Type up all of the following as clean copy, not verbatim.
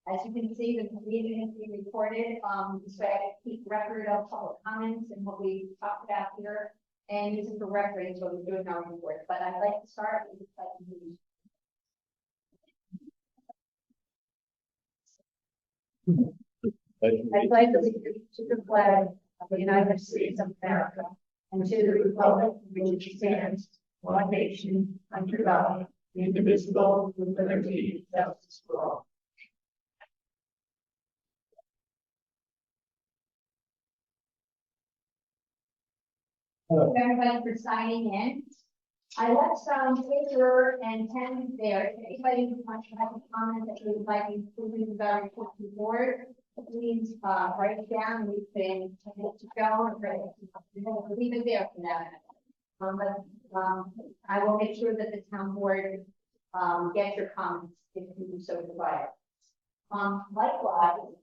As you can see, the meeting is being recorded, so I keep record of public comments and what we talked about here, and use it for reference when we're doing our report. But I'd like to start with the presentation. I'd like to the flag of the United States of America and to the republic which stands one nation under God, indivisible, with liberty and justice for all. Thank you everybody for signing in. I left some paper and pen there. If anybody wants to have a comment that they would like included in our report to the board, please write it down. We've been able to go and leave it there for now. I will make sure that the town board gets your comments if you so desire. Likewise,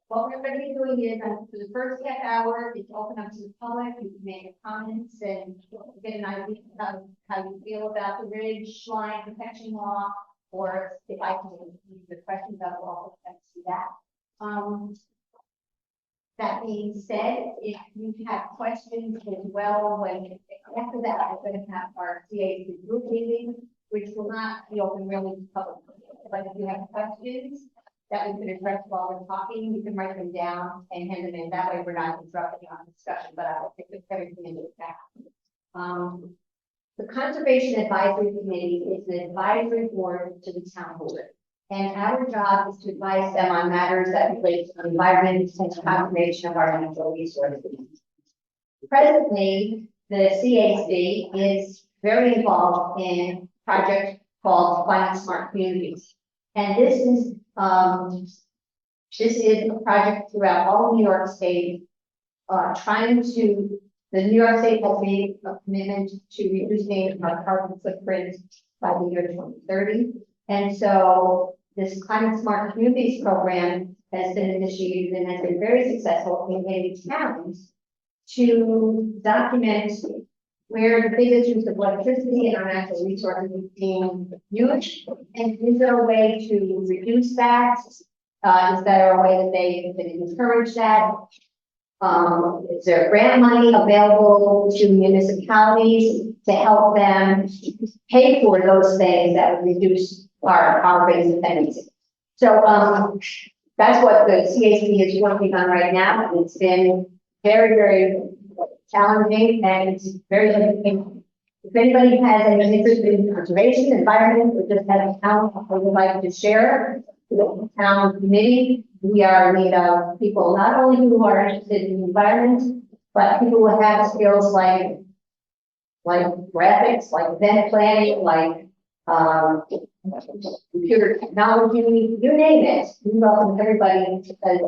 what we're going to be doing is for the first half hour, it's open up to the public. You can make comments and get an idea of how you feel about the ridge line protection law, or if I can answer the questions, I will also see that. That being said, if you have questions as well, when after that, we're going to have our CAC group meeting, which will not be open really to public. But if you have questions that we can address while we're talking, you can write them down and hand them in. That way we're not interrupting our discussion, but I will take everything into account. The Conservation Advisory Committee is an advisory board to the town board. And our job is to advise them on matters that relate to the environment and the conservation of our natural resources. Presently, the CAC is very involved in a project called Climate Smart Communities. And this is a project throughout all of New York State, the New York State has made a commitment to reducing our carbon footprint by the year 2030. And so this Climate Smart Communities program has been initiated and has been very successful in getting towns to document where the biggest use of electricity and our natural resources is being used, and is there a way to reduce that? Is there a way that they can encourage that? Is there grant money available to municipalities to help them pay for those things that would reduce our power-based dependency? So that's what the CAC is working on right now. It's been very, very challenging and very interesting. If anybody has any interest in conservation, environment, or just has a town or would like to share with the town committee, we are in need of people not only who are interested in the environment, but people who have skills like graphics, like event planning, like computer technology, you name it. We welcome everybody as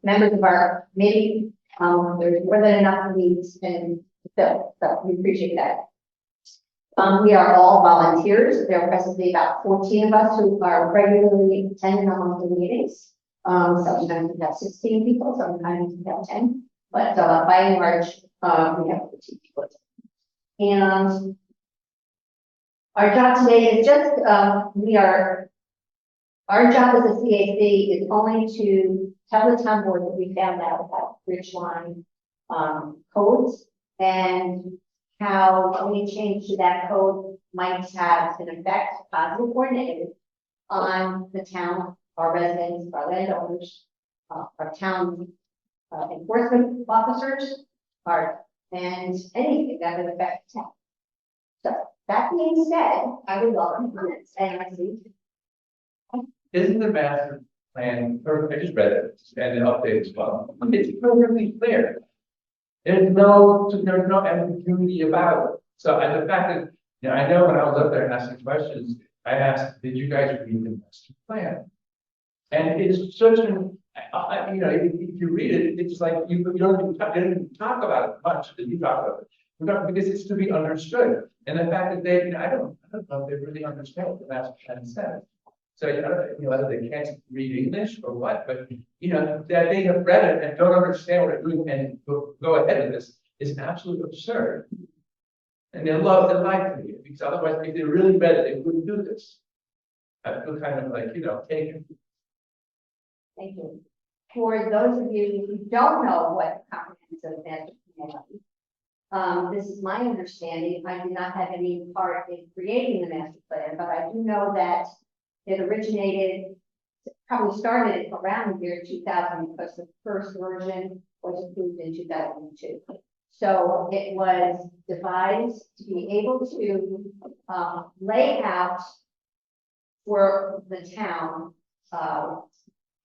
members of our committee. There's more than enough needs and so we appreciate that. We are all volunteers. There are presently about 14 of us who are regularly attending our monthly meetings. Sometimes we have 16 people, sometimes we have 10, but by and large, we have 14 people. And our job today is just, our job as a CAC is only to tell the town board that we found out about ridgeline codes and how any change to that code might have an effect, positive or negative, on the town, our residents, our landowners, our town enforcement officers, and anything that would affect the town. So that being said, I would welcome comments and I see. Isn't the master plan, or I just read it, and the update as well. It's perfectly clear. There's no ambiguity about it. So, and the fact that, I know when I was up there asking questions, I asked, did you guys read the master plan? And it's such an, if you read it, it's like you don't even talk about it much, that you talk about it. Because it's to be understood. And the fact that they, I don't know if they really understand what the master plan says. So, whether they can't read English or what, but, that they have read it and don't understand what they're doing and go ahead with this is absolutely absurd. And they love to lie to you, because otherwise, if they really read it, they wouldn't do this. I feel kind of like, taken Thank you. For those of you who don't know what comprehensive master plan is, this is my understanding. I did not have any part in creating the master plan, but I do know that it originated, probably started around the year 2000 because the first version was approved in 2002. So it was devised to be able to lay out for the town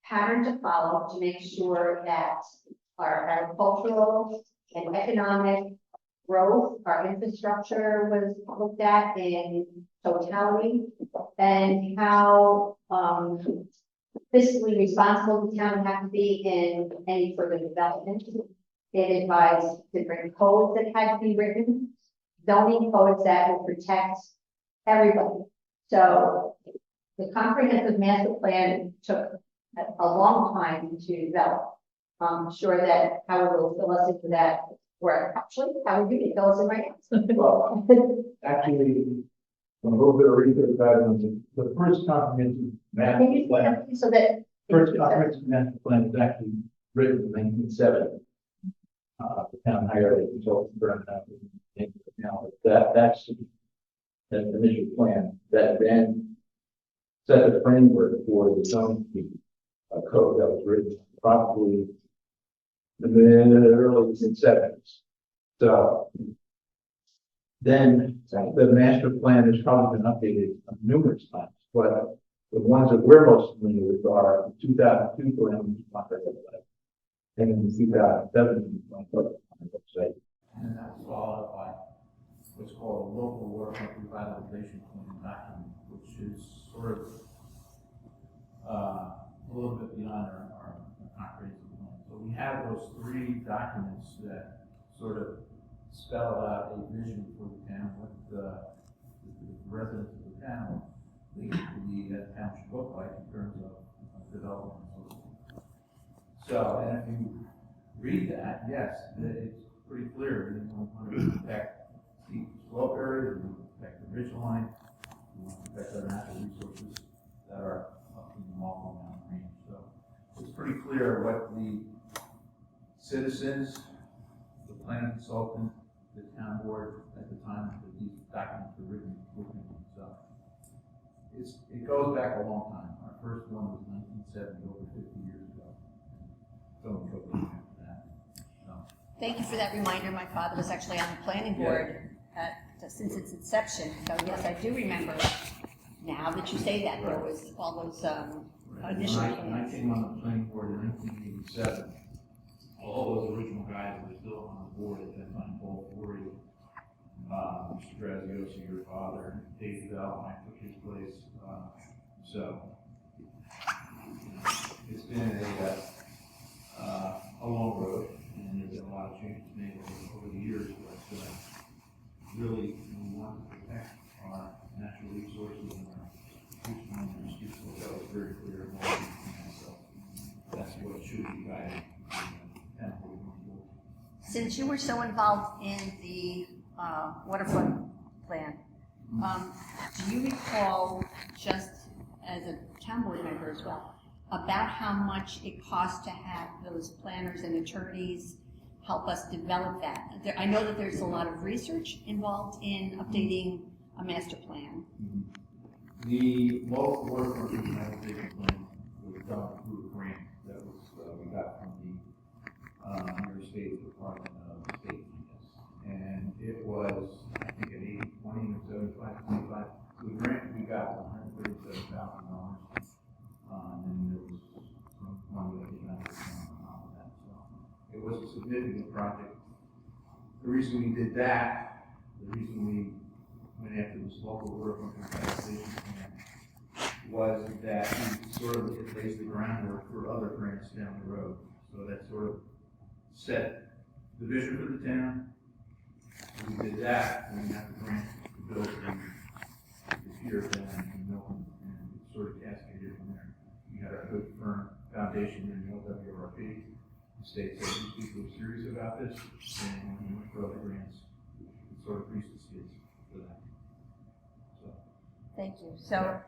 pattern to follow to make sure that our agricultural and economic growth, our infrastructure was looked at in totality, and how fiscally responsible the town would have to be in any further development. It advised different codes that had to be written, zoning codes that would protect everybody. So the comprehensive master plan took a long time to develop. I'm sure that Howard will fill us into that work. Actually, Howard, you can fill us in right now. Well, actually, a little bit of research about the first comprehensive master Can you plan. so that First comprehensive master plan was actually written in 1970. The town hired a consultant firm now. That's the initial plan that then set the framework for the zoning code that was written probably in the early 70s. So then the master plan has probably been updated numerous times, but the ones that we're most familiar with are the 2002 plan, and in the 2007 website. And that was followed by what's called a local waterfront revitalization plan document, which is sort of a little bit beyond our comprehensive plan. So we have those three documents that sort of spell out a vision for the town, what the residents of the town think the town should look like in terms of development and so forth. So, and if you read that, yes, it's pretty clear. We want to protect the slope areas, we want to protect the ridge line, we want to protect our natural resources that are up in the Malcolm Mountain range. So it's pretty clear what the citizens, the planning consultant, the town board at the time that these documents were written. So it goes back a long time. Our first one was 1970, over 50 years ago. So we go after that. So. Thank you for that reminder. My father was actually on the planning board since its inception. So yes, I do remember now that you say that there was all those initial When I plans. came on the planning board in 1987. All those original guys were still on the board at that time. Paul Forey, Mr. Graziosi, your father, Dave Bell, I took his place. So it's been a long road, and there's been a lot of changes made over the years. But really, we want to protect our natural resources and our resources. That was very clear. So that's what should be guiding. Since you were so involved in the waterfront plan, do you recall, just as a town board member as well, about how much it costs to have those planners and attorneys help us develop that? I know that there's a lot of research involved in updating a master plan. The local waterfront revitalization plan was done through a grant that was we got from the New York State Department of State, and it was, I think, an 80-20 or 75-25. The grant we got was $137,000, and there was some money that came out of that. So it was a significant project. The reason we did that, the reason we went after this local waterfront revitalization plan, was that we sort of laid the groundwork for other grants down the road. So that sort of set the vision for the town. We did that, and we got the grant to build the pier down in Milton, and it sort of cascaded from there. We had a good firm foundation in the LWRP. The state said these people are serious about this, and when we went for other grants, it sort of greased the skids for that. So. Thank you. So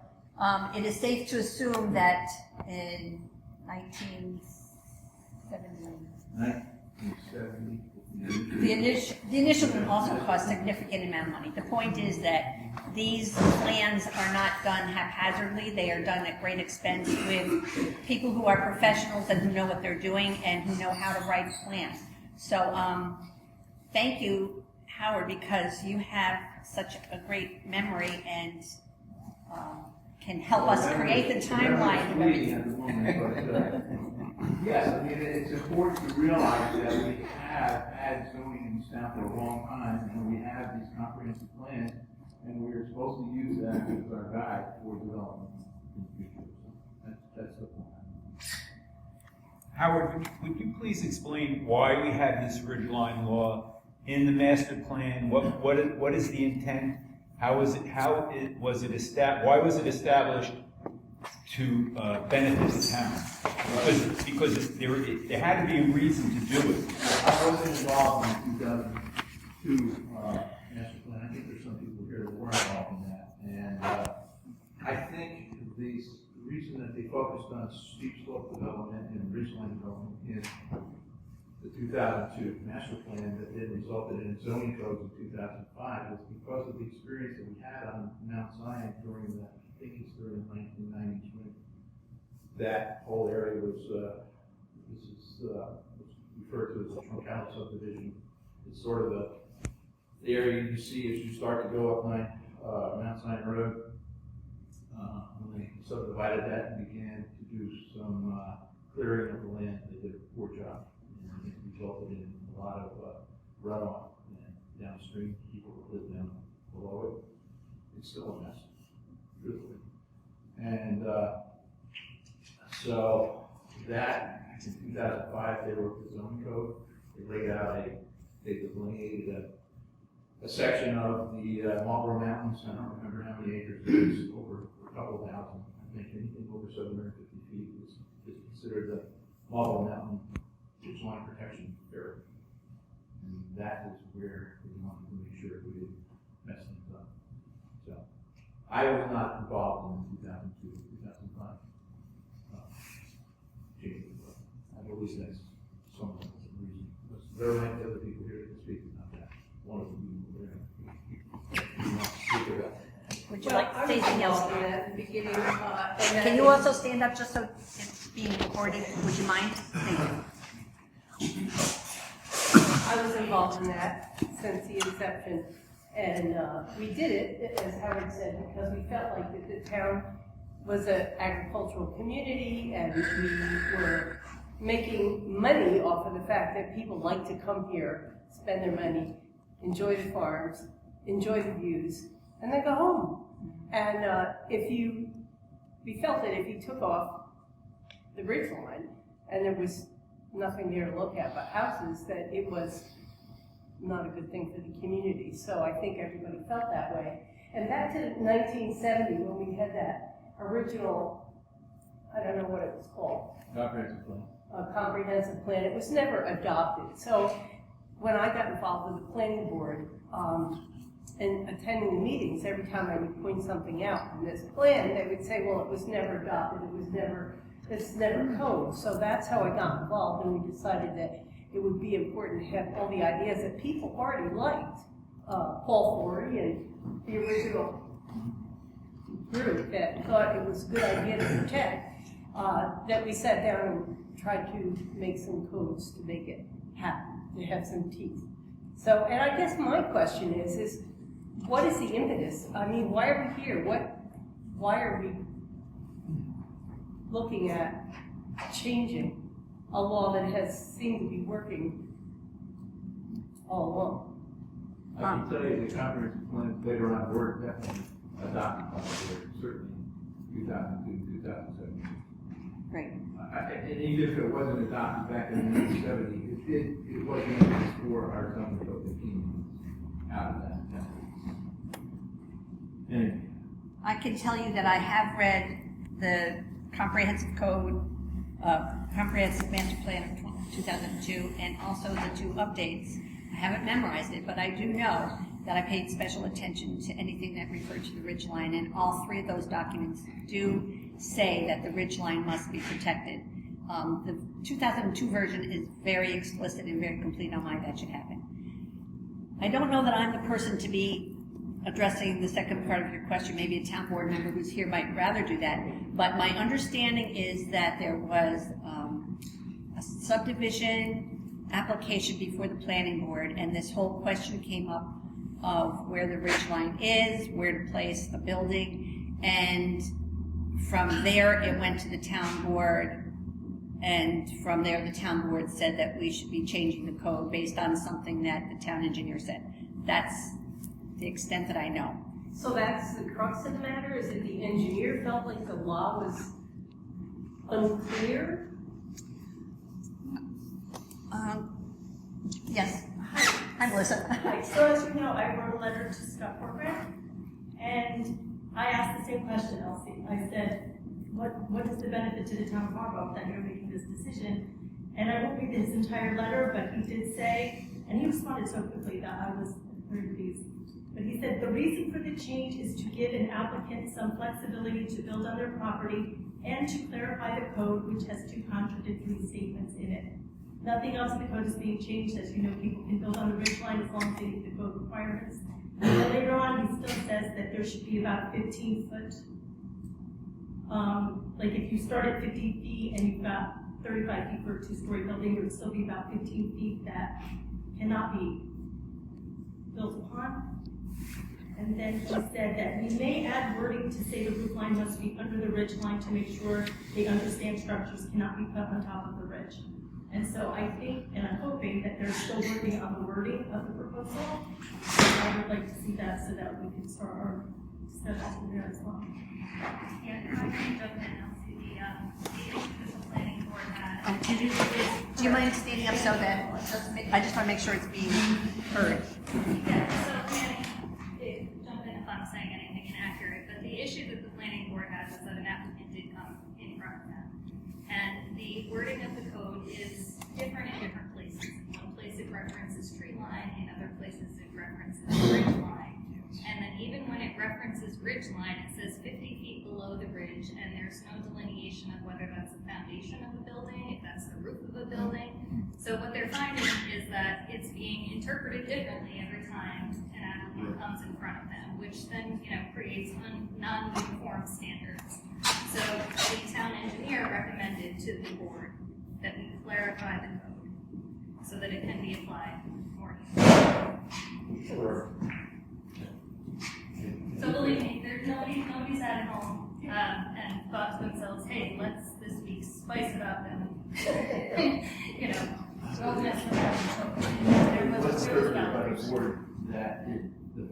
it is safe to assume that 1970. 1970. The initial one also cost significant amount of money. The point is that these plans are not done haphazardly. They are done at great expense with people who are professionals and who know what they're doing and who know how to write plans. So, thank you, Howard, because you have such a great memory and can help us create the timeline of everything. Yes, I mean, it's important to realize that we have had zoning in this town for a long time, and we have these comprehensive plans, and we're supposed to use that as our guide for development in the future. That's the point. Howard, would you please explain why we have this ridgeline law in the master plan? What is the intent? Why was it established to benefit the town? Because there had to be a reason to do it. I wasn't involved in 2002 master plan. I think there's some people here that were involved in that. And I think the reason that they focused on steep slope development and ridgeline development in the 2002 master plan that then resulted in zoning codes in 2005 was because of the experience that we had on Mount Zion during the 1990s when that whole area was referred to as the Truncality subdivision. It's sort of the area you see as you start to go up Mount Zion Road. When they subdivided that and began to do some clearing of the land, they did a poor job. And it resulted in a lot of runoff and downstream. People that live down below it. It's still a mess, truthfully. And so that in 2005 they wrote the zoning code. They laid out they delineated a section of the Marlboro Mountains. I don't remember how many acres it is, over a couple thousand. I think anything over 750 feet is considered the Marlboro Mountain ridgeline protection area. And that is where we wanted to make sure we didn't mess things up. So I was not involved in 2002, 2005. I believe that's some of the reason. There are many other people here that can speak about that. One of them Would you like to say anything else? At the beginning, Can you also stand up just so it's being recorded? Would you mind? Thank you. I was involved in that since the inception, and we did it, as Howard said, because we felt like that the town was an agricultural community, and we were making money off of the fact that people like to come here, spend their money, enjoy the farms, enjoy the views, and then go home. And we felt that if you took off the ridge line and there was nothing there to look at but houses, that it was not a good thing for the community. So I think everybody felt that way. And back to 1970, when we had that original, I don't know what it was called, comprehensive plan. Comprehensive plan, it was never adopted. So when I got involved with the planning board and attending the meetings, every time I would point something out in this plan, they would say, well, it was never adopted, it's never code. So that's how I got involved, and we decided that it would be important to have all the ideas that people already liked. Paul Forey and the original group that thought it was a good idea to protect, that we sat down and tried to make some codes to make it happen, to have some teeth. So, and I guess my question is what is the impetus? I mean, why are we here? Why are we looking at changing a law that has seemed to be working all along? I can tell you the comprehensive plans later on were definitely adopted by the board, certainly in 2002, 2007. Great. And even if it wasn't adopted back in 1970, it was an impetus for our zoning code that came out of that. Anyway. I can tell you that I have read the comprehensive code, comprehensive master plan of 2002, and also the two updates. I haven't memorized it, but I do know that I paid special attention to anything that referred to the ridgeline, and all three of those documents do say that the ridgeline must be protected. The 2002 version is very explicit and very complete on why that should happen. I don't know that I'm the person to be addressing the second part of your question. Maybe a town board member who's here might rather do that. But my understanding is that there was a subdivision application before the planning board, and this whole question came up of where the ridge line is, where to place a building, and from there it went to the town board, and from there the town board said that we should be changing the code based on something that the town engineer said. That's the extent that I know. So that's the crux of the matter, is that the engineer felt like the law was unclear? Yes. Hi, Melissa. Hi, so as you know, I wrote a letter to Scott Corcoran, and I asked the same question, Elsie. I said, what is the benefit to the town of Marlborough that you're making this decision? And I won't read his entire letter, but he did say, and he responded so quickly that I was very pleased. But he said, the reason for the change is to give an applicant some flexibility to build on their property and to clarify the code, which has two contradictory statements in it. Nothing else in the code is being changed. As you know, people can build on the ridge line as long as they meet the code requirements. And then later on, he still says that there should be about 15 foot. Like if you start at 50 feet and you've got 35 feet for a two-story building, there would still be about 15 feet that cannot be built upon. And then he said that we may add wording to say the roof line must be under the ridge line to make sure they understand structures cannot be put on top of the ridge. And so I think, and I'm hoping that they're still working on the wording of the proposal. I would like to see that so that we can start our discussion there as well. Yeah, if I can jump in, Elsie, the official planning board had. Do you mind standing up so that, I just want to make sure it's being heard. Yeah, so planning, jump in if I'm saying anything inaccurate, but the issue that the planning board had was that an applicant did come in front of them. And the wording of the code is different in different places. In one place it references tree line, in other places it references ridge line. And then even when it references ridge line, it says 50 feet below the ridge, and there's no delineation of whether that's the foundation of a building, if that's the roof of a building. So what they're finding is that it's being interpreted differently every time an applicant comes in front of them, which then, creates non-uniform standards. So the town engineer recommended to the board that we clarify the code so that it can be applied more easily. Sure. So believe me, there's nobody sat at home and thought to themselves, hey, let's this week spice it up and don't mess with that. What's certain about the board that the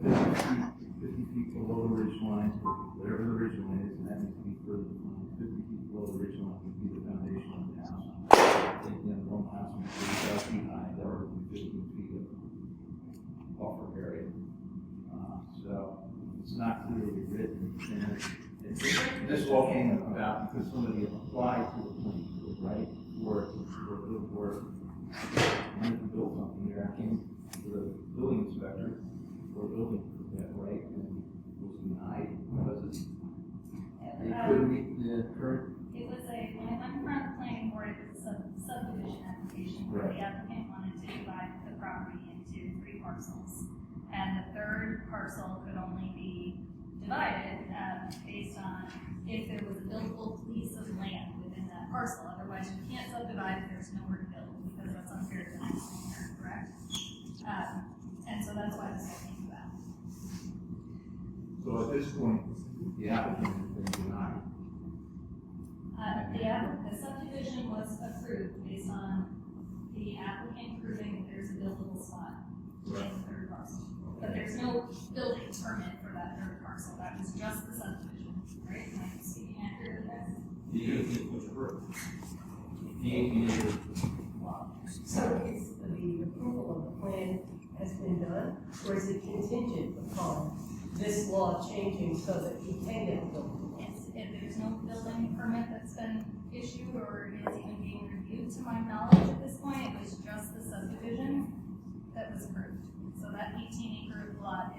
50 feet below the ridge line, or whatever the ridge line is, and that needs to be further defined, 50 feet below the ridge line would be the foundation of the house. Taking a normal house from 35 feet high, that would be 15 feet of buffer area. So it's not clearly written. And this all came about because somebody applied to the planning board, right? For wanted to build something here. I came to the building inspector for a building permit, right? And was denied because they couldn't meet the current. It was when it went in front of the planning board, it was a subdivision application where the applicant wanted to divide the property into 3 parcels. And the third parcel could only be divided based on if there was a buildable piece of land within that parcel. Otherwise, you can't subdivide if there's nowhere to build, because that's unfair to the next owner, correct? And so that's why this all came about. So at this point, the applicant has been denied. The subdivision was approved based on the applicant proving that there's a buildable spot in the third parcel. But there's no building permit for that third parcel. That was just the subdivision, right? Am I speaking accurately there? So is the approval of the plan has been done, or is it contingent upon this law changing so that you can get a building? If there's no building permit that's been issued or is even being reviewed, to my knowledge at this point, it was just the subdivision that was approved. So that 18-acre lot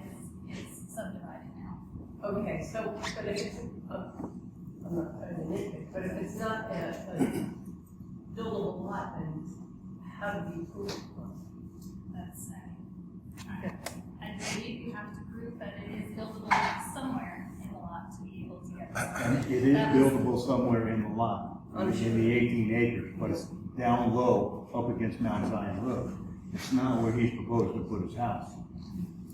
is subdivided now. Okay, so, but if it's, I'm not trying to nitpick, but if it's not how did you approve it? That's, I believe you have to prove that it is buildable somewhere in the lot to be able to get this. It is buildable somewhere in the lot, in the 18 acres, but it's down low, up against Mount Zion Road. It's not where he's proposed to put his house.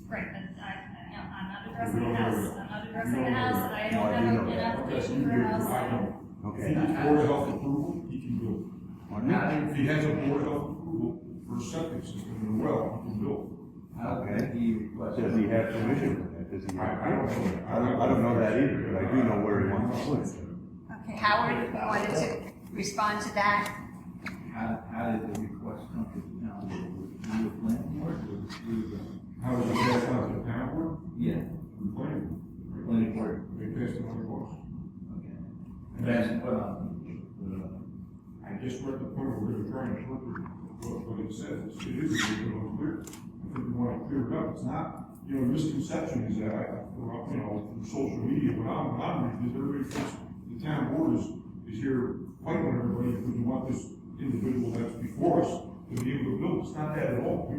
Right, but I'm not addressing the house, I'm not addressing the house, I don't have an application for a house. Okay. If he gets Board of Health approval, he can build. If he has a Board of Health approval for a septic system and a well, he can build. Okay. Does he have permission for that? Does he have? I don't know. I don't know that either, but I do know where he wants to put it. Okay, Howard, you wanted to respond to that? How did the request come to the town? Was it through the planning board or was it through the? How does it pass on to the town board? Yeah. The planning. Planning board. They passed it on the course. Okay. And that's put on I just read the point where they're trying to interpret what it says. It is a little unclear. I think we want to clear it up. It's not, the misconception is that, from social media, when I'm reading it, everybody thinks the town board is here fighting with everybody because we want this individual that's before us to be able to build. It's not that at all.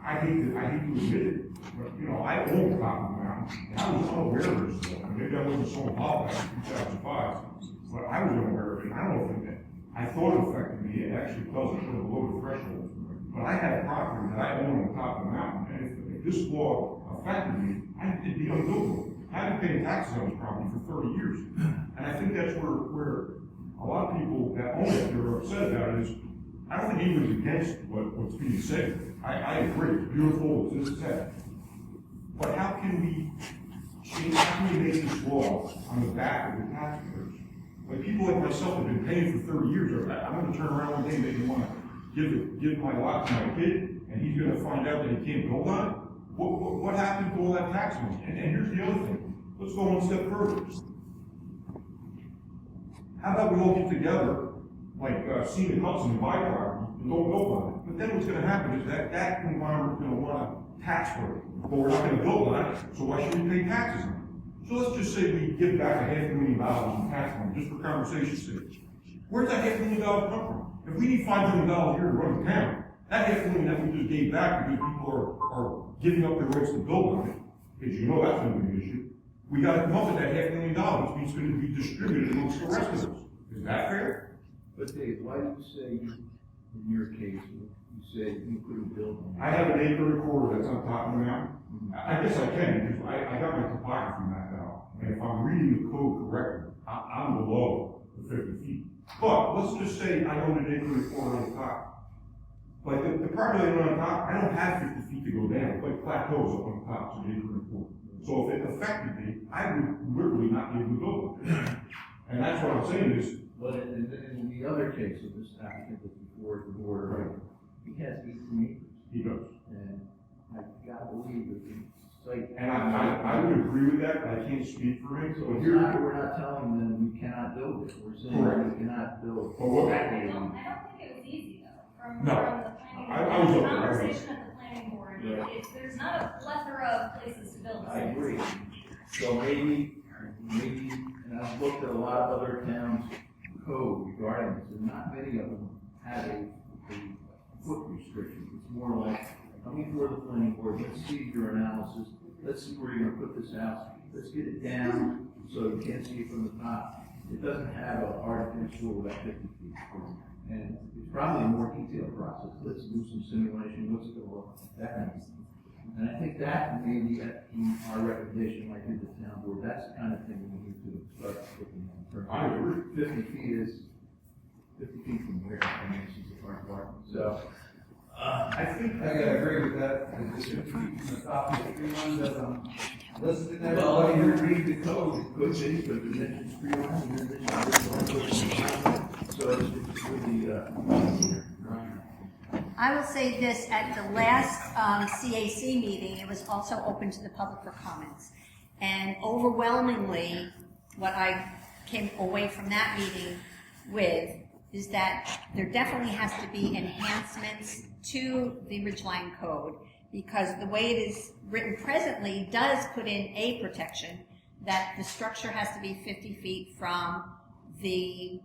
I hate to admit it, but, I own the top of the mountain, and I was unaware of this stuff. Maybe I wasn't so involved back in 2005, but I was unaware of it. I don't think that. I thought it affected me. It actually doesn't put a lower threshold. But I had a property that I own on the top of the mountain, and if this law affected me, it'd be unbuildable. I've been paying taxes on this property for 30 years. And I think that's where a lot of people that own it, they're upset about it, is I don't think anyone's against what's being said. I agree, it's beautiful, it's this, that. But how can we make this law on the back of the taxpayers? Like people like myself have been paying for 30 years. I'm gonna turn around one day and maybe want to give my lot to my kid, and he's gonna find out that he can't build on it? What happened to all that tax money? And here's the other thing. Let's go one step further. How about we all get together, like Seaman Hudson and buy property, and don't build on it? But then what's gonna happen is that environment's gonna want a tax break. But we're not gonna build on it, so why should we pay taxes on it? So let's just say we give back $500,000 in tax money, just for conversation's sake. Where's that $500,000 come from? If we need $5 million a year to run the town, that $500,000 that we just gave back because people are giving up their rights to build on it, because that's gonna be an issue. We gotta come up with that $500,000, which means it's gonna be distributed amongst the rest of us. Is that fair? But Dave, why do you say, in your case, you say you couldn't build on it? I have an acre and a quarter that's on top of the mountain. I guess I can, because I got my topography mapped out. And if I'm reading the code correctly, I'm below the 50 feet. But let's just say I own an acre and a quarter on the top. Like the property I own on top, I don't have 50 feet to go down. It's like plateaus up on the top, so an acre and a quarter. So if it affected me, I would literally not be able to build it. And that's what I'm saying is, But in the other case of this applicant that's before the board, Right. he has 18 acres. he does. And I gotta believe that the site. And I would agree with that, but I can't speak for him. So So it's here, not, we're not telling them you cannot build it, we're saying Correct. you cannot build. But what- I don't think it was easy though, from No. the planning. I was the up there, I was. conversation at the planning board, there's not a plethora of places to build. I agree. So maybe, and I've looked at a lot of other towns' code regarding this, and not many of them have a foot restriction. It's more like, coming before the planning board, let's see your analysis, let's see where you're gonna put this house, let's get it down so you can't see it from the top. It doesn't have an artificial at 50 feet. And it's probably a more detailed process. Let's do some simulation, what's it gonna look, that kind of thing. And I think that maybe in our recommendation, like in the town board, that's the kind of thing we need to start looking at. I agree. 50 feet is 50 feet from where, I mean, this is a car apartment, so. I think. I gotta agree with that, because it's from the top of the tree line that, listed in that. Well, if you read the code, it could be, but the dimensions for your home, the dimensions. So it's really, I will say this, at the last CAC meeting, it was also open to the public for comments. And overwhelmingly, what I came away from that meeting with is that there definitely has to be enhancements to the Ridgeline Code, because the way it is written presently does put in a protection that the structure has to be 50 feet from the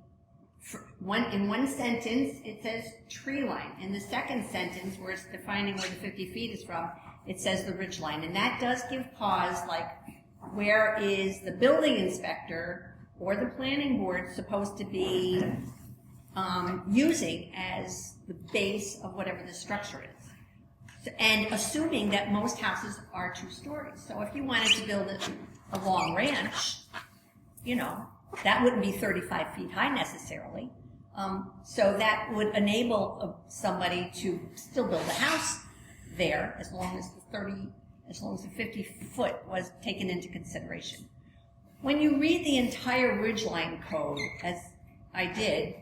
in one sentence, it says tree line. In the second sentence, where it's defining where the 50 feet is from, it says the ridge line. And that does give pause, like, where is the building inspector or the planning board supposed to be using as the base of whatever the structure is? And assuming that most houses are 2 stories. So if you wanted to build a long ranch, you know, that wouldn't be 35 feet high necessarily. So that would enable somebody to still build a house there as long as the 50 foot was taken into consideration. When you read the entire ridgeline code, as I did,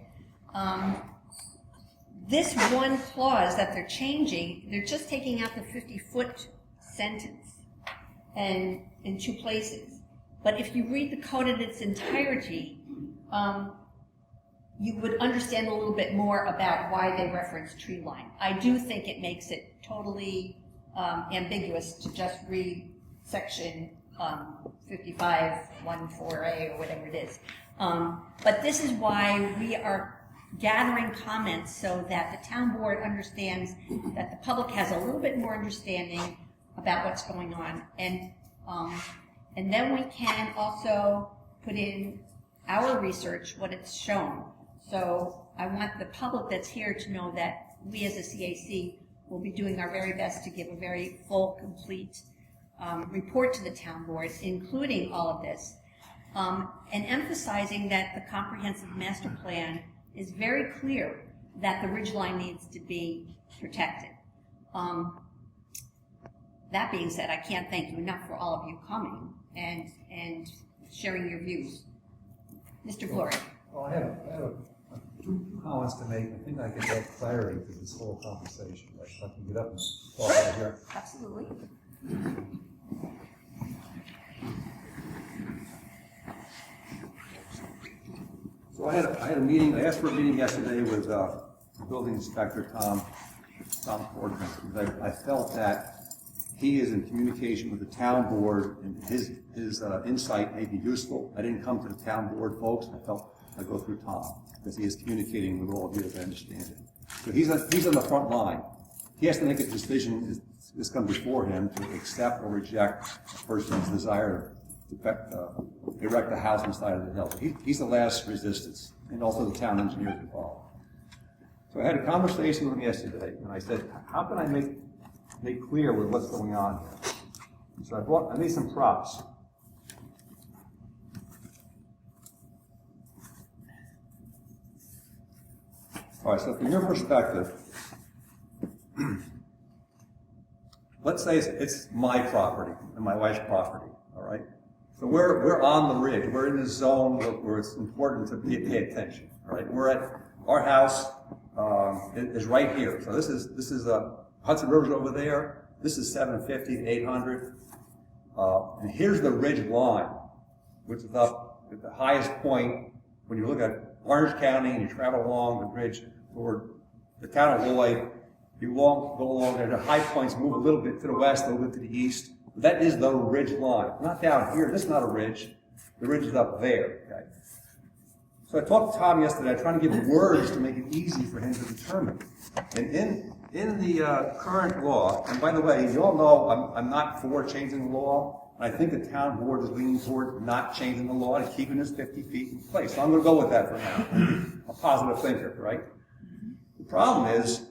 this one clause that they're changing, they're just taking out the 50-foot sentence and in 2 places. But if you read the code in its entirety, you would understand a little bit more about why they reference tree line. I do think it makes it totally ambiguous to just read section 5514A or whatever it is. But this is why we are gathering comments so that the town board understands that the public has a little bit more understanding about what's going on. And then we can also put in our research, what it's shown. So I want the public that's here to know that we as a CAC will be doing our very best to give a very full, complete report to the town board, including all of this, and emphasizing that the comprehensive master plan is very clear that the ridgeline needs to be protected. That being said, I can't thank you enough for all of you coming and sharing your views. Mr. Glory. Well, I have 2 comments to make. I think I can add clarity to this whole conversation. Like, if I can get up and talk right here. Absolutely. So I had a meeting. I asked for a meeting yesterday with building inspector Tom Fordman, because I felt that he is in communication with the town board, and his insight may be useful. I didn't come to the town board folks. I felt I'd go through Tom, because he is communicating with all of you, as I understand it. So he's on the front line. He has to make a decision that's come before him to accept or reject a person's desire to erect a house on the side of the hill. He's the last resistance, and also the town engineers involved. So I had a conversation with him yesterday, and I said, how can I make clear with what's going on here? So I made some props. All right, so from your perspective, let's say it's my property and my wife's property, all right? So we're on the ridge. We're in the zone where it's important to pay attention, all right? We're at, our house is right here. So this is Hudson River's over there. This is 750 to 800. And here's the ridge line, which is up at the highest point when you look at Orange County and you travel along the ridge toward the town of Lloyd. You go along there. The high points move a little bit to the west, a little bit to the east. That is the ridge line. Not down here. This is not a ridge. The ridge is up there. Okay? So I talked to Tom yesterday, trying to give words to make it easy for him to determine. And in the current law, and by the way, you all know I'm not for changing the law. I think the town board is leaning toward not changing the law and keeping this 50 feet in place. So I'm going to go with that for now. I'm a positive thinker, right? The problem is,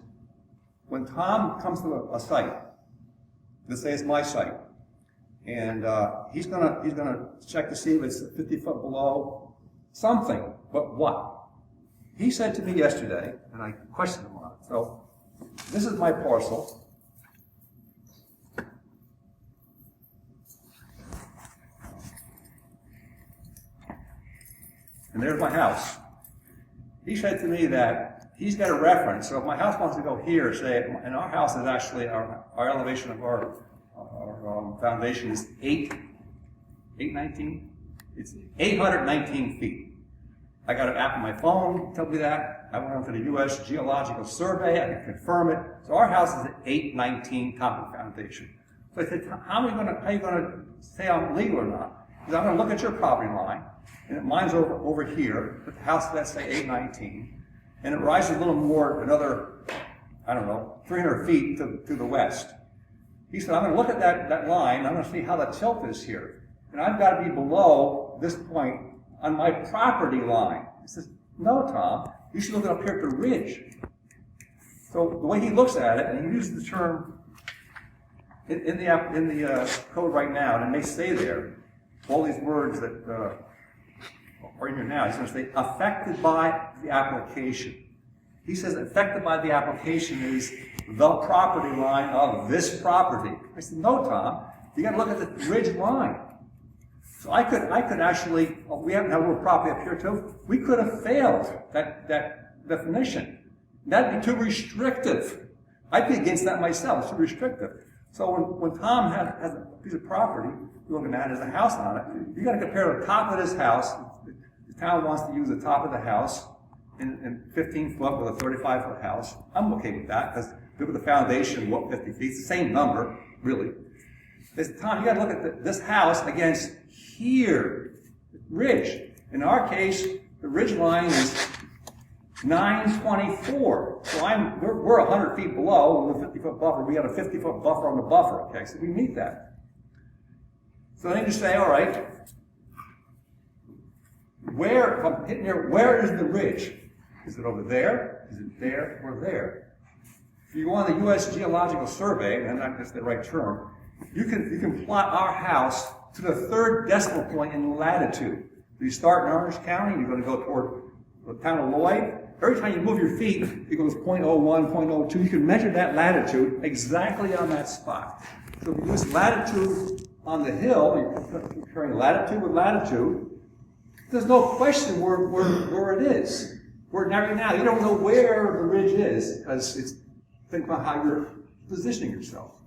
when Tom comes to a site, let's say it's my site, and he's gonna check to see if it's 50 foot below something, but what? He said to me yesterday, and I questioned him on it. So this is my parcel. And there's my house. He said to me that he's got a reference. So if my house wants to go here, say, and our house is actually, our elevation of our foundation is 819? It's 819 feet. I got an app on my phone, tell me that. I went onto the U.S. Geological Survey, I can confirm it. So our house is at 819 top of foundation. So I said, how are you going to say I'm legal or not? is I'm gonna look at your property line, and mine's over here, with the house, let's say 819, and it rises a little more, another, I don't know, 300 feet to the west. He said, I'm gonna look at that line, I'm gonna see how the tilt is here. And I've gotta be below this point on my property line. He says, no, Tom, you should look up here at the ridge. So the way he looks at it, and he uses the term in the code right now, and it may say there, all these words that are in here now, he's going to say, affected by the application. He says affected by the application is the property line of this property. I said, no, Tom, you got to look at the ridge line. So I could actually, we haven't had a little property up here too, we could have failed that definition. That'd be too restrictive. I'd be against that myself, it's too restrictive. So when Tom has a piece of property, you're looking at it, has a house on it, you got to compare the top of this house. The town wants to use the top of the house in 15 foot with a 35-foot house. I'm okay with that, because look at the foundation, what, 50 feet, it's the same number, really. Tom, you got to look at this house against here, ridge. In our case, the ridge line is 924. So we're 100 feet below with a 50-foot buffer. We have a 50-foot buffer on the buffer, okay? So we meet that. So then you say, all right, if I'm hitting here, where is the ridge? Is it over there? Is it there or there? If you go on the U.S. Geological Survey, and that's the right term, you can plot our house to the third decimal point in latitude. If you start in Orange County, you're going to go toward the town of Lloyd. Every time you move your feet, it goes 0.01, 0.02. You can measure that latitude exactly on that spot. So if you use latitude on the hill, you're comparing latitude with latitude, there's no question where it is. Where now you don't know where the ridge is, because think about how you're positioning yourself.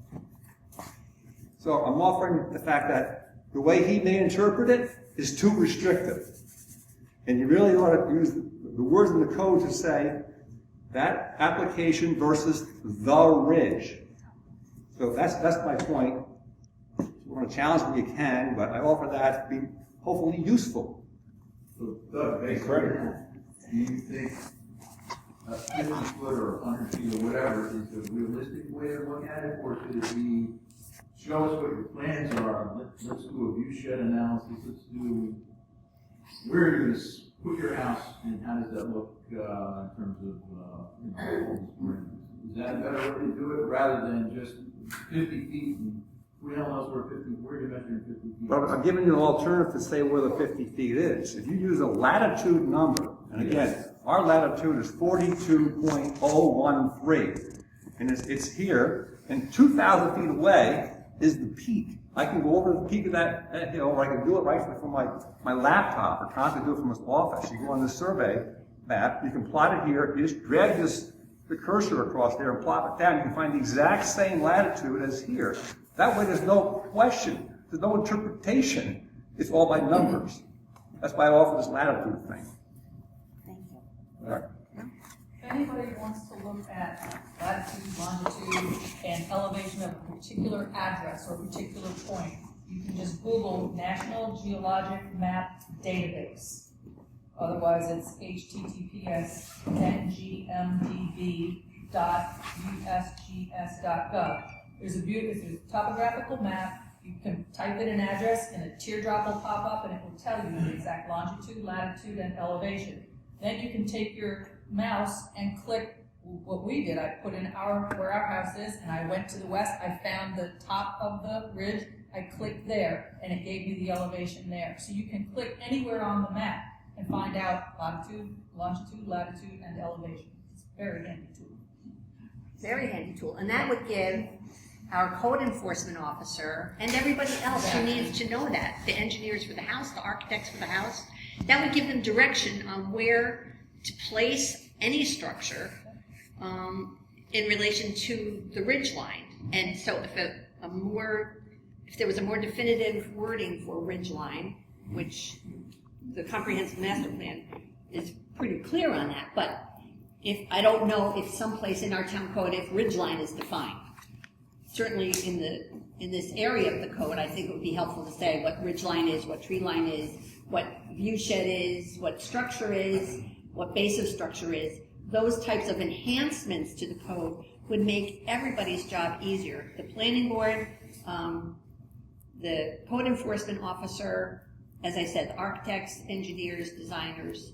So I'm offering the fact that the way he may interpret it is too restrictive. And you really want to use the words in the code to say that application versus the ridge. So that's my point. If you want to challenge me, you can, but I offer that to be hopefully useful. So Doug, basically, do you think 50 foot or 100 feet or whatever is the realistic way to look at it, or should it be, show us what your plans are, let's do a view shed analysis, let's do, where are you going to put your house, and how does that look in terms of, is that a better way to do it, rather than just 50 feet, and we don't know where you're measuring 50 feet? But I'm giving you an alternative to say where the 50 feet is. If you use a latitude number, and again, our latitude is 42.013, and it's here, and 2,000 feet away is the peak. I can go over the peak of that hill, or I can do it right from my laptop, or Tom can do it from his office. You go on the survey map, you can plot it here, you just drag the cursor across there and plop it down, you can find the exact same latitude as here. That way there's no question, there's no interpretation, it's all by numbers. That's why I offer this latitude thing. Thank you. All right. If anybody wants to look at latitude, longitude, and elevation of a particular address or a particular point, you can just Google National Geologic Map Database. Otherwise, it's https://ngmdb.usgs.gov. There's a topographical map. You can type in an address, and a teardrop will pop up, and it will tell you the exact longitude, latitude, and elevation. Then you can take your mouse and click what we did. I put in where our house is, and I went to the west. I found the top of the ridge. I clicked there, and it gave me the elevation there. So you can click anywhere on the map and find out longitude, latitude, and elevation. It's a very handy tool. Very handy tool. And that would give our code enforcement officer and everybody else who needs to know that, the engineers for the house, the architects for the house, that would give them direction on where to place any structure in relation to the ridge line. And so if there was a more definitive wording for ridge line, which the comprehensive master plan is pretty clear on that, but I don't know if someplace in our town code if ridge line is defined. Certainly in the in this area of the code, I think it would be helpful to say what ridge line is, what tree line is, what view shed is, what structure is, what base of structure is. Those types of enhancements to the code would make everybody's job easier. The planning board, the code enforcement officer, as I said, the architects, engineers, designers,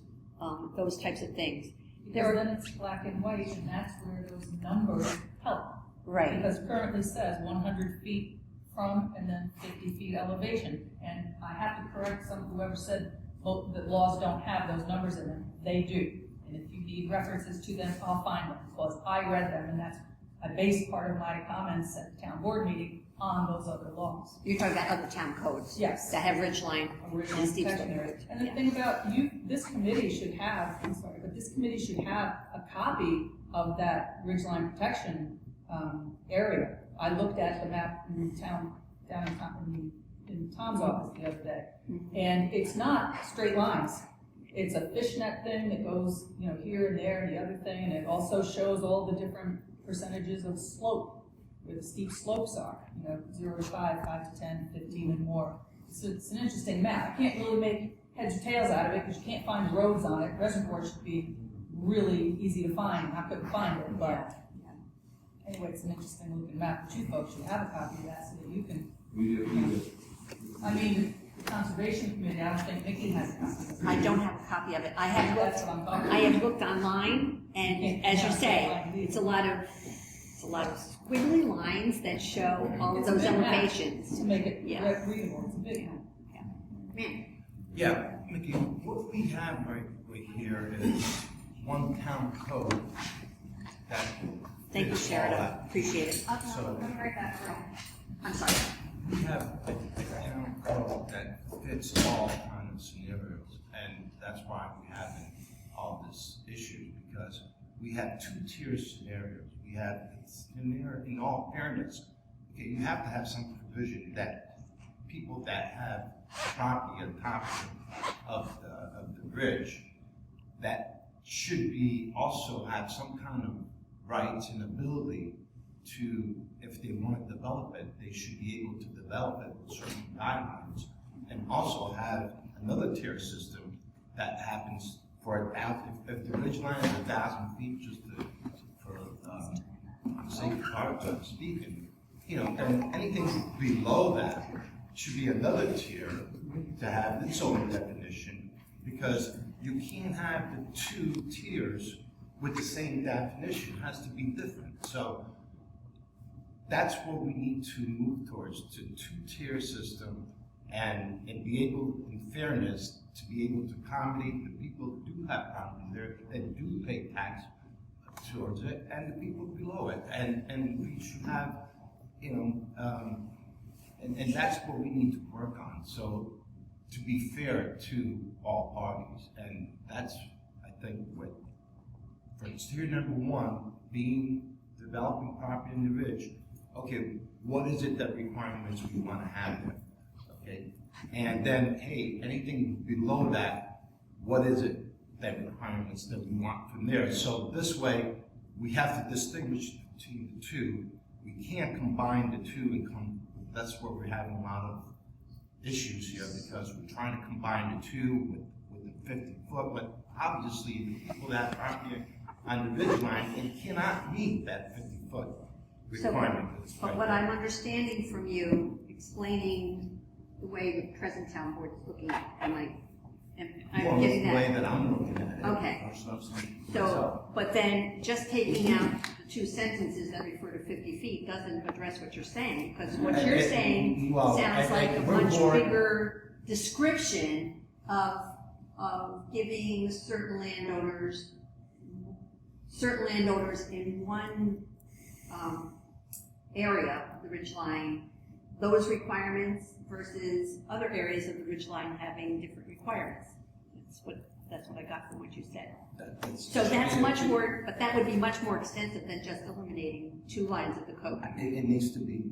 those types of things. Because then it's black and white, and that's where those numbers help. Right. Because currently says 100 feet from and then 50 feet elevation. And I have to correct whoever said that laws don't have those numbers in them. They do. And if you need references to them, I'll find them, because I read them, and I based part of my comments at the town board meeting on those other laws. You're talking about other town codes? Yes. That have ridge line Original and steep protection slope. area. And the thing about this committee should have, this committee should have a copy of that ridgeline protection area. I looked at the map in town, in Tom's office the other day, and it's not straight lines. It's a fishnet thing that goes, here and there and the other thing, and it also shows all the different percentages of slope, where the steep slopes are, 0 to 5, 5 to 10, 15 and more. So it's an interesting map. I can't really make heads or tails out of it because you can't find roads on it. Reservoir should be really easy to find. I couldn't find it, but anyway, it's an interesting looking map. But you folks should have a copy of that so that you can. We do. I mean, the conservation committee, I don't think Mickey has a copy of it. I don't have a copy of it. I have That's what I'm talking I about. have looked online, and as you say, it's a lot of squiggly lines that show all of It's a those big map. elevations. To make it Yeah. readable, it's a big one. Man, Yeah, Mickey, what we have right here is one town code that. thank you, fits all Sheridan. that. Appreciate it. So I'm sorry. we have a town code that fits all kind of scenarios, and that's why we're having all this issue, because we have two-tier scenarios. We have, in all fairness, okay, you have to have some provision that people that have property on top of the bridge that should be also have some kind of rights and ability to, if they want to develop it, they should be able to develop it with certain guidelines, and also have another tier system that happens for 1,000. If the ridge line is 1,000 feet, just for sake of speaking, then anything below that should be another tier to have its own definition, because you can't have the two tiers with the same definition. It has to be different. So that's what we need to move towards, to two-tier system, and be able, in fairness, to be able to accommodate the people who do have property there that do pay tax towards it, and the people below it. And we should have, and that's what we need to work on. So to be fair to all parties, and that's, I think, what, for tier number one, being developing property in the ridge, okay, what is it that requirements we want to have there? Okay, and then, hey, anything below that, what is it that requirements that we want from there? So this way, we have to distinguish between the two. We can't combine the two and that's where we're having a lot of issues here, because we're trying to combine the two with the 50 foot, but obviously the people that have property on the ridge line, they cannot meet that 50 foot requirement. But what I'm understanding from you, explaining the way the present town board is looking at it, I'm getting The that. way that I'm looking at it. Okay. So, but then just taking out the two sentences that refer to 50 feet doesn't address what you're saying, because what you're saying sounds like a much bigger description of giving certain landowners in one area of the ridgeline those requirements versus other areas of the ridgeline having different requirements. That's what I got from what you said. So that's much more, but that would be much more extensive than just eliminating two lines of the code. It needs to be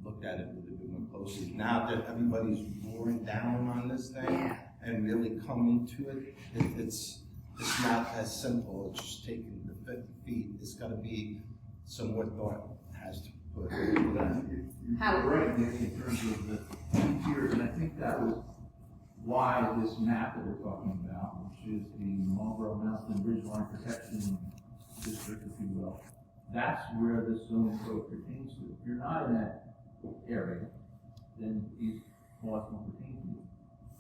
looked at it a little bit more closely. Now that everybody's boring down on this thing and really coming to it, it's not as simple as just taking the 50 feet. It's got to be some more thought has to be But you're right, Nick, in terms of the two tiers, and I think that was why this map that we're talking about, which is the Marlboro Mountain Ridgeline Protection District, if you will, that's where this zoning code pertains to. If you're not in that area, then these laws don't pertain to you.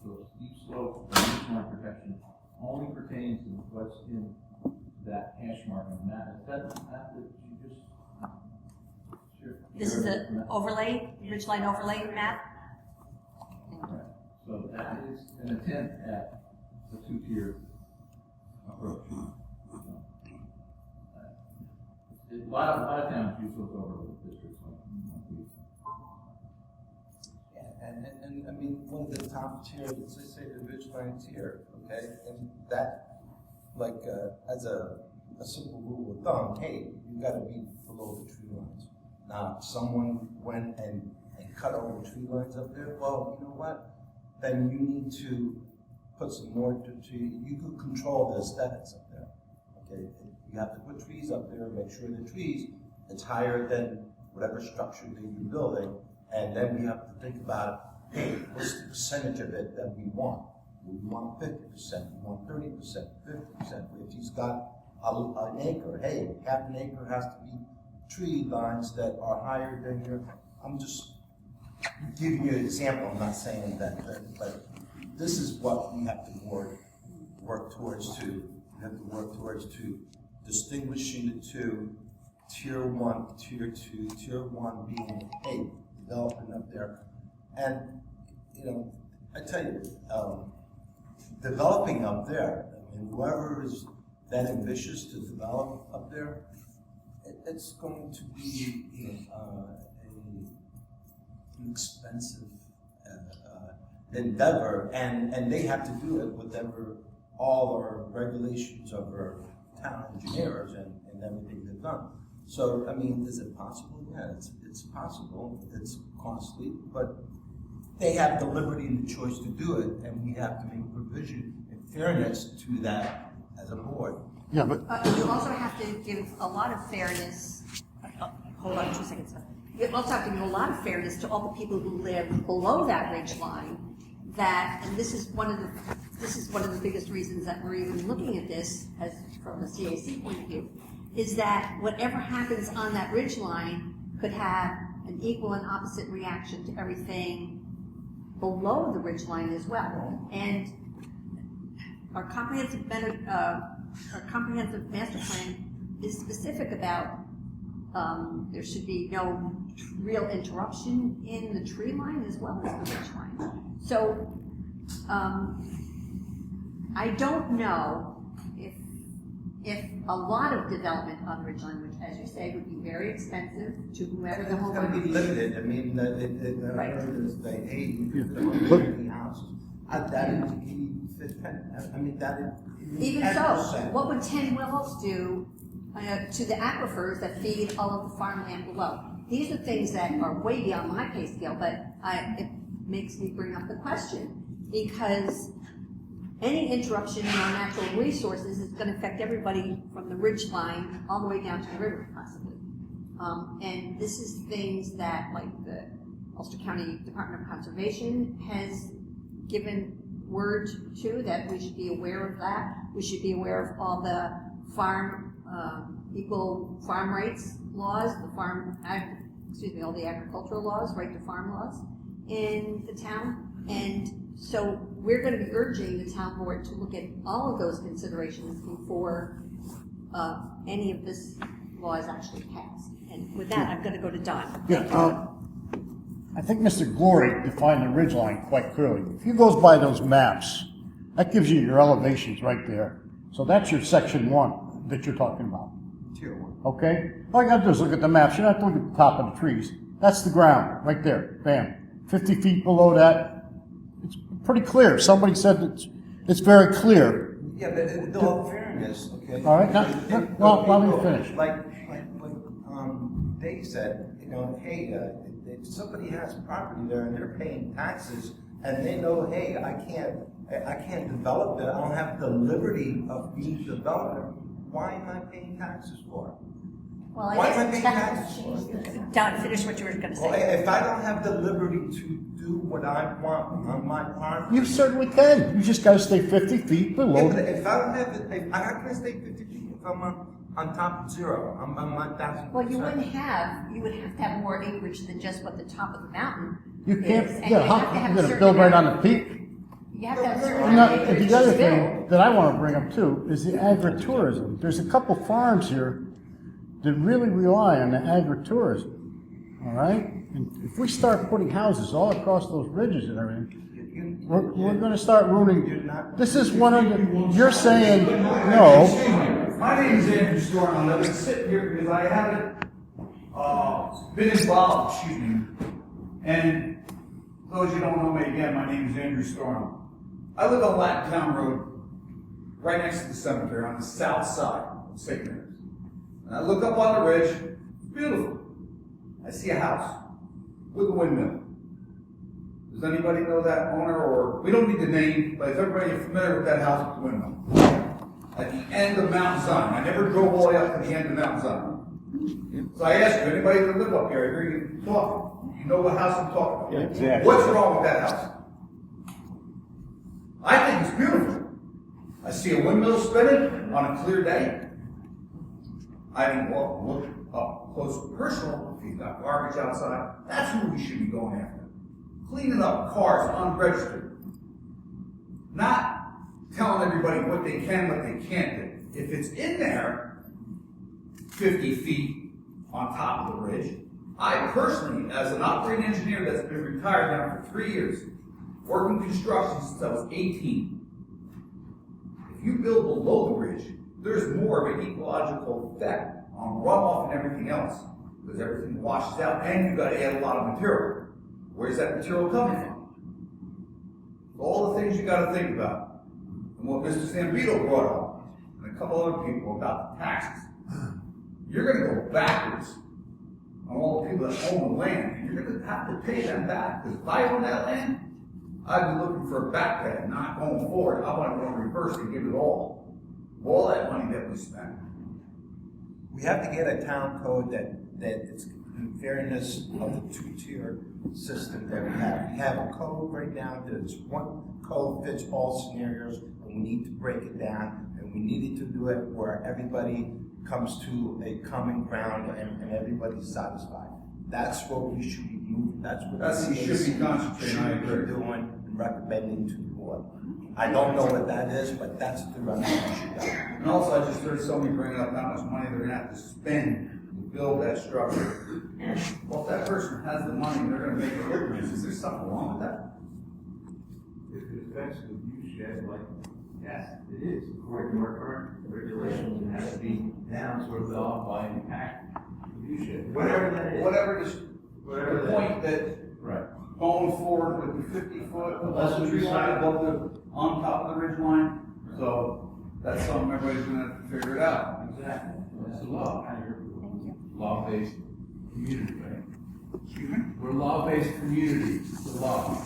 So steep slope and ridgeline protection only pertains to what's in that hash mark on the map. Is that the map that you just? This is an overlay, ridgeline overlay map. Right. So that is an attempt at a two-tier approach. A lot of towns use those overlay districts. Yeah, and I mean, one of the top tiers, let's say the ridgeline tier, okay? And that, like, as a simple rule of thumb, hey, you gotta be below the tree lines. Now, if someone went and cut over tree lines up there, well, you know what? Then you need to put some more you could control the aesthetics up there, okay? You have to put trees up there, make sure the trees, it's higher than whatever structure that you're building, and then we have to think about, hey, what's the percentage of it that we want? We want 50%, we want 30%, 50%. If he's got an acre, hey, half an acre has to be tree lines that are higher than your, I'm just giving you an example, I'm not saying that, but this is what we have to work towards to, distinguishing the two, tier 1, tier 2, tier 1 being, hey, developing up there. And, you know, I tell you, developing up there, I mean, whoever is that ambitious to develop up there, it's going to be an expensive endeavor, and they have to do it whatever all our regulations of our town engineers and everything they've done. So, I mean, is it possible? Yeah, it's possible. It's costly, but they have the liberty and the choice to do it, and we have to make provision and fairness to that as a board. Yeah, but you also have to give a lot of fairness. Hold on 2 seconds. You also have to give a lot of fairness to all the people who live below that ridge line. That, and this is one of the biggest reasons that we're even looking at this, as from a CAC point of view, is that whatever happens on that ridge line could have an equal and opposite reaction to everything below the ridge line as well. And our comprehensive master plan is specific about there should be no real interruption in the tree line as well as the ridge line. So I don't know if a lot of development on the ridgeline, which, as you say, would be very expensive to whoever the homeowner. It's going to be limited. I mean, Right. you could put 150 houses. I mean, that Even so, what would 10 wells do to the aquifers that feed all of the farmland below? These are things that are way beyond my pay scale, but it makes me bring up the question, because any interruption in our natural resources is going to affect everybody from the ridge line all the way down to the river, possibly. And this is things that, like, the Ulster County Department of Conservation has given word to, that we should be aware of that. We should be aware of all the equal farm rights laws, all the agricultural laws, right to farm laws in the town. And so we're going to be urging the town board to look at all of those considerations before any of this law is actually passed. And with that, I'm going to go to Don. Yeah, I think Mr. Glory defined the ridgeline quite clearly. If he goes by those maps, that gives you your elevations right there. So that's your section 1 that you're talking about. Tier 1. Okay? All you gotta do is look at the maps. You don't have to look at the top of the trees. That's the ground, right there. Bam. 50 feet below that. It's pretty clear. Somebody said it's very clear. Yeah, but in all fairness, okay. All right, now let me finish. Like Dave said, you know, hey, if somebody has property there and they're paying taxes, and they know, hey, I can't develop it. I don't have the liberty of being developer. Why am I paying taxes for it? Well, Why I am I guess being taxed? Don, finish what you were gonna Well, say. if I don't have the liberty to do what I want on my property. You certainly can. You just gotta stay 50 feet Yeah, below. but if I don't have it, I'm not gonna stay 50 feet if I'm on top of zero. I'm 1,000%. Well, you would have to have more acreage than just what the top of the mountain You can't, is. And yeah, you have to how, have you're a gonna certain build right on amount- the peak. You have to have a certain And amount of now, acreage the other to build. thing that I wanna bring up too is the agritourism. There's a couple farms here that really rely on the agritourism, all right? And if we start putting houses all across those ridges and everything, we're gonna start ruining, this is one of the, you're saying, no. My name is Andrew Storm. I've been sitting here because I haven't been involved, excuse me. And those you don't know me again, my name is Andrew Storm. I live on Latin Town Road, right next to the cemetery on the south side of St. Mary's. And I look up on the ridge, it's beautiful. I see a house with a windmill. Does anybody know that owner, or, we don't need the name, but is everybody familiar with that house with the windmill? At the end of Mount Zion. I never drove all the way up to the end of Mount Zion. So I asked you, anybody that live up here, I hear you talking. You know what house I'm talking about? Exactly. What's wrong with that house? I think it's beautiful. I see a windmill spinning on a clear day. I didn't look up close and personal. If you've got garbage outside, that's who we should be going after. Cleaning up cars unregistered. Not telling everybody what they can, what they can't do. If it's in there, 50 feet on top of the ridge, I personally, as an operating engineer that's been retired now for 3 years, working construction since I was 18, if you build below the ridge, there's more of an ecological effect on runoff and everything else, because everything washes out, and you've got to add a lot of material. Where's that material coming from? All the things you got to think about. And what Mr. Zambito brought up, and a couple other people about the taxes. You're going to go backwards on all the people that own the land, and you're going to have to pay them back. Because if I own that land, I'd be looking for a back pay, not going forward. I want to go in reverse and give it all that money that we spent. We have to get a town code that is in fairness of the two-tier system that we have. We have a code right now that's one code fits all scenarios, and we need to break it down, and we needed to do it where everybody comes to a common ground and everybody's satisfied. That's what we should be moving. That's what We should be concentrating. I should be agree. doing and recommending to the board. I don't know what that is, but that's the direction we should go. And also, I just heard somebody bring up how much money they're going to have to spend to build that structure. Well, if that person has the money, they're going to make it look nice. Is there something wrong with that? If it affects the view shed, like, yes, it is. According to our current regulations, it has to be down sort of off by impact the view shed. Whatever that is. Whatever the point that Right. going forward with the 50-foot Unless above the we tree line, decide- above the, on top of the ridge line. So that's something everybody's going to have to figure it out. Exactly. That's the law. Law-based community, right? Excuse me? We're a law-based community, it's the law.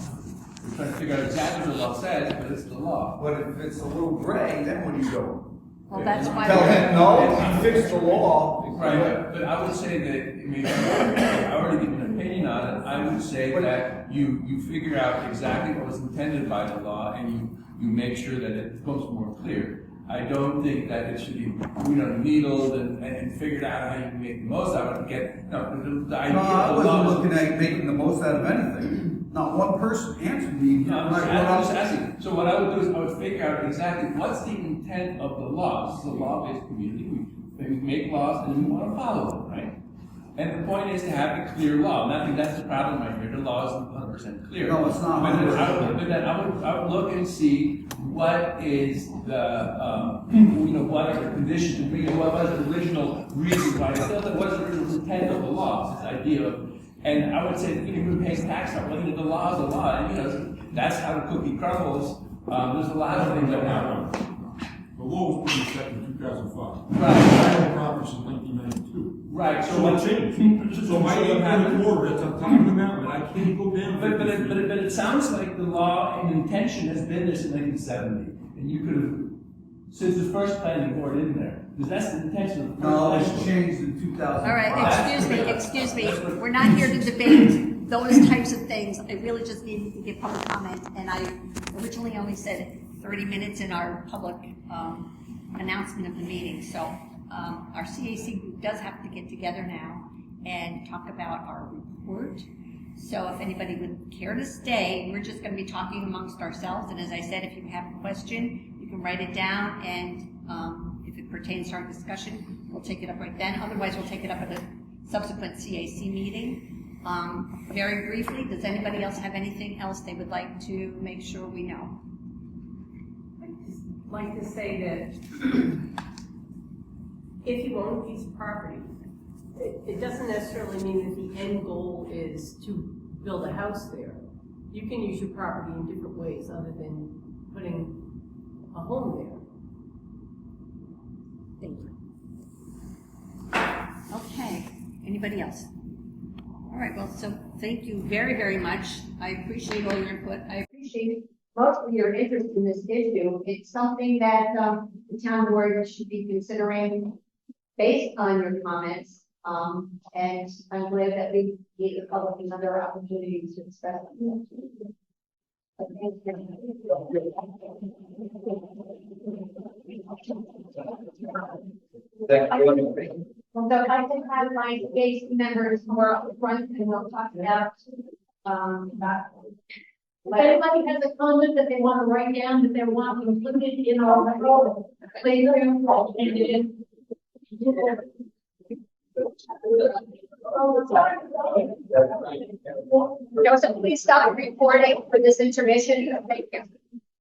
We're trying to figure out exactly what the law says, but it's the law. But if it's a little gray, then what do you go? Well, that's why. Tell him, no, you fixed the law. Right, but I would say that, I mean, I already given an opinion on it, I would say that you figure out exactly what was intended by the law, and you make sure that it becomes more clear. I don't think that it should be, needled and figured out how you can make the most out of it. The idea No, I of the law wasn't is- looking at making the most out of anything. Not one person answered me. No, I'm just asking. So what I would do is I would figure out exactly what's the intent of the law. This is a law-based community. We make laws and we want to follow them, right? And the point is to have a clear law. And I think that's the problem right here. The law isn't 100% clear. No, it's not But then 100%. but then I would look and see what is the, what are the conditions, what was the original reason why it's built, and what's the original intent of the law, this idea of. And I would say that even paying tax on whether the law is a law, and that's how the cookie crumbles. There's a lot of things that happen. The law was put in effect in 2005. Right. I own property in 1992. Right. So it changed. So my 8-foot water that's on top of the mountain, I can't go down. But it sounds like the law and intention has been there since 1970, and you could have, since the first planning board in there, Because that's the intention of. No, it's changed in 2005. All right, excuse me, we're not here to debate those types of things. I really just needed to give public comment, and I originally only said 30 minutes in our public announcement of the meeting. So our CAC group does have to get together now and talk about our report. So if anybody would care to stay, we're just going to be talking amongst ourselves. And as I said, if you have a question, you can write it down, and if it pertains to our discussion, we'll take it up right then. Otherwise, we'll take it up at a subsequent CAC meeting. Very briefly, does anybody else have anything else they would like to make sure we know? I'd just like to say that if you own a piece of property, it doesn't necessarily mean that the end goal is to build a house there. You can use your property in different ways other than putting a home there. Thank you. Okay, anybody else? All right, well, so thank you very, very much. I appreciate all your input. I Appreciate most of your interest in this issue. It's something that the town board should be considering based on your comments. And I'm glad that we gave the public another opportunity to express. So I can have my case members more up front, and we'll talk about if anybody has a comment that they want to write down, that they want included in our playroom, Joseph, please stop recording for this intermission. Thank you.